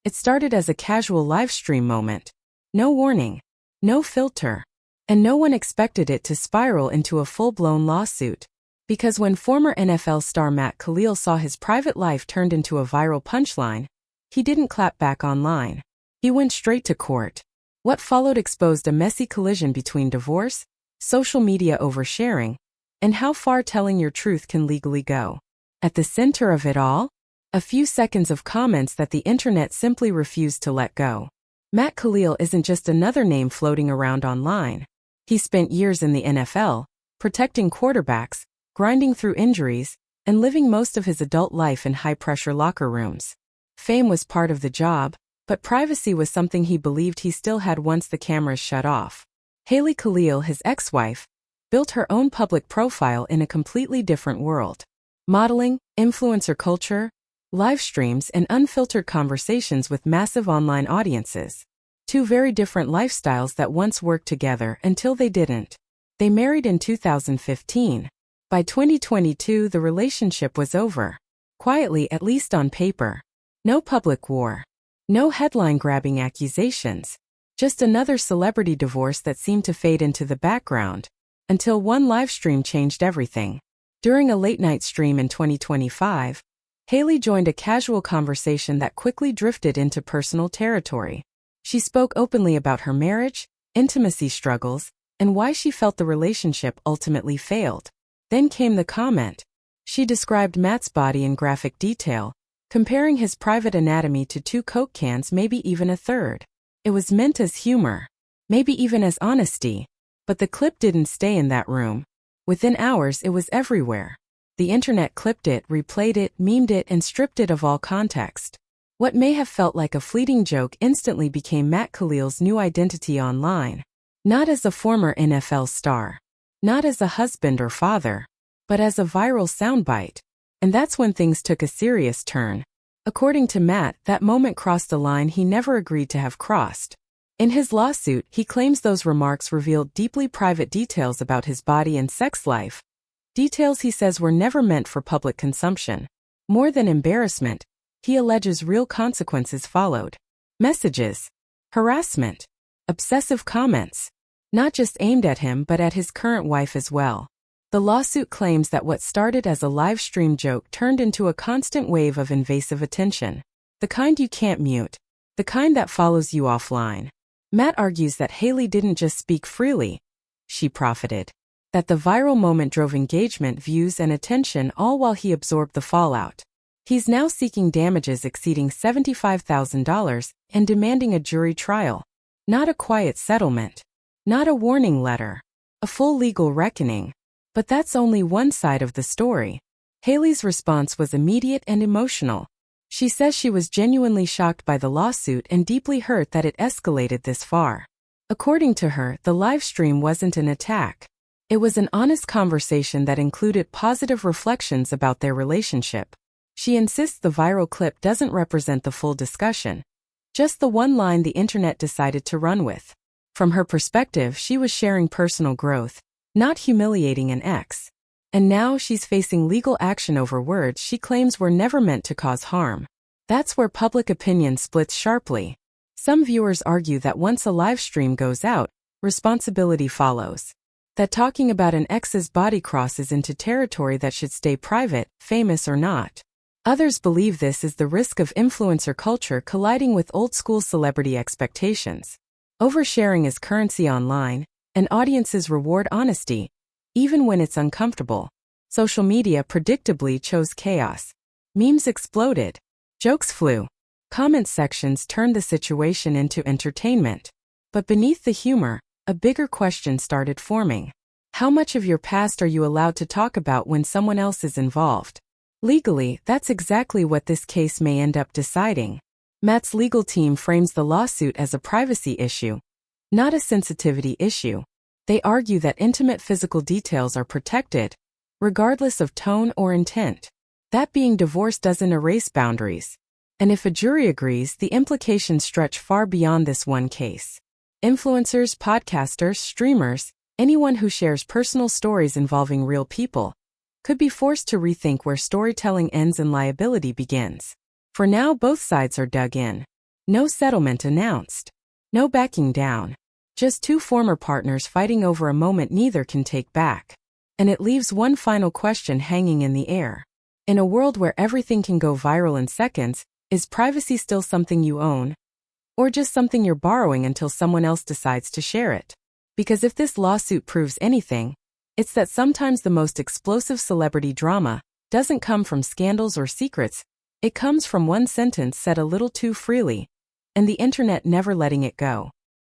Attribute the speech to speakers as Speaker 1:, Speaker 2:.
Speaker 1: It started as a casual livestream moment. No warning, no filter, and no one expected it to spiral into a full-blown lawsuit. Because when former NFL star Matt Kalil saw his private life turned into a viral punchline, he didn't clap back online. He went straight to court. What followed exposed a messy collision between divorce, social media oversharing, and how far telling your truth can legally go. At the center of it all, a few seconds of comments that the internet simply refused to let go. Matt Kalil isn't just another name floating around online. He spent years in the NFL, protecting quarterbacks, grinding through injuries, and living most of his adult life in high-pressure locker rooms. Fame was part of the job, but privacy was something he believed he still had once the cameras shut off. Haley Kalil, his ex-wife, built her own public profile in a completely different world. Modeling, influencer culture, live streams, and unfiltered conversations with massive online audiences. Two very different lifestyles that once worked together until they didn't. They married in 2015. By 2022, the relationship was over. Quietly, at least on paper. No public war. No headline-grabbing accusations. Just another celebrity divorce that seemed to fade into the background. Until one livestream changed everything. During a late-night stream in 2025, Haley joined a casual conversation that quickly drifted into personal territory. She spoke openly about her marriage, intimacy struggles, and why she felt the relationship ultimately failed. Then came the comment. She described Matt's body in graphic detail, comparing his private anatomy to 2 Coke cans, maybe even a third. It was meant as humor, maybe even as honesty, but the clip didn't stay in that room. Within hours, it was everywhere. The internet clipped it, replayed it, memed it, and stripped it of all context. What may have felt like a fleeting joke instantly became Matt Kalil's new identity online. Not as a former NFL star, not as a husband or father, but as a viral soundbite. And that's when things took a serious turn. According to Matt, that moment crossed a line he never agreed to have crossed. In his lawsuit, he claims those remarks revealed deeply private details about his body and sex life. Details he says were never meant for public consumption. More than embarrassment, he alleges real consequences followed. Messages, harassment, obsessive comments, not just aimed at him but at his current wife as well. The lawsuit claims that what started as a live stream joke turned into a constant wave of invasive attention. The kind you can't mute. The kind that follows you offline. Matt argues that Haley didn't just speak freely. She profited. That the viral moment drove engagement, views, and attention, all while he absorbed the fallout. He's now seeking damages exceeding $75,000 and demanding a jury trial. Not a quiet settlement. Not a warning letter. A full legal reckoning. But that's only one side of the story. Haley's response was immediate and emotional. She says she was genuinely shocked by the lawsuit and deeply hurt that it escalated this far. According to her, the live stream wasn't an attack. It was an honest conversation that included positive reflections about their relationship. She insists the viral clip doesn't represent the full discussion. Just the one line the internet decided to run with. From her perspective, she was sharing personal growth, not humiliating an ex. And now she's facing legal action over words she claims were never meant to cause harm. That's where public opinion splits sharply. Some viewers argue that once a live stream goes out, responsibility follows. That talking about an ex's body crosses into territory that should stay private, famous or not. Others believe this is the risk of influencer culture colliding with old-school celebrity expectations. Oversharing is currency online, and audiences reward honesty, even when it's uncomfortable. Social media predictably chose chaos. Memes exploded. Jokes flew. Comment sections turned the situation into entertainment. But beneath the humor, a bigger question started forming. How much of your past are you allowed to talk about when someone else is involved? Legally, that's exactly what this case may end up deciding. Matt's legal team frames the lawsuit as a privacy issue, not a sensitivity issue. They argue that intimate physical details are protected, regardless of tone or intent. That being divorced doesn't erase boundaries. And if a jury agrees, the implications stretch far beyond this one case. Influencers, podcasters, streamers, anyone who shares personal stories involving real people, could be forced to rethink where storytelling ends and liability begins. For now, both sides are dug in. No settlement announced. No backing down. Just two former partners fighting over a moment neither can take back. And it leaves one final question hanging in the air. In a world where everything can go viral in seconds, is privacy still something you own? Or just something you're borrowing until someone else decides to share it? Because if this lawsuit proves anything, it's that sometimes the most explosive celebrity drama doesn't come from scandals or secrets, it comes from one sentence said a little too freely, and the internet never letting it go.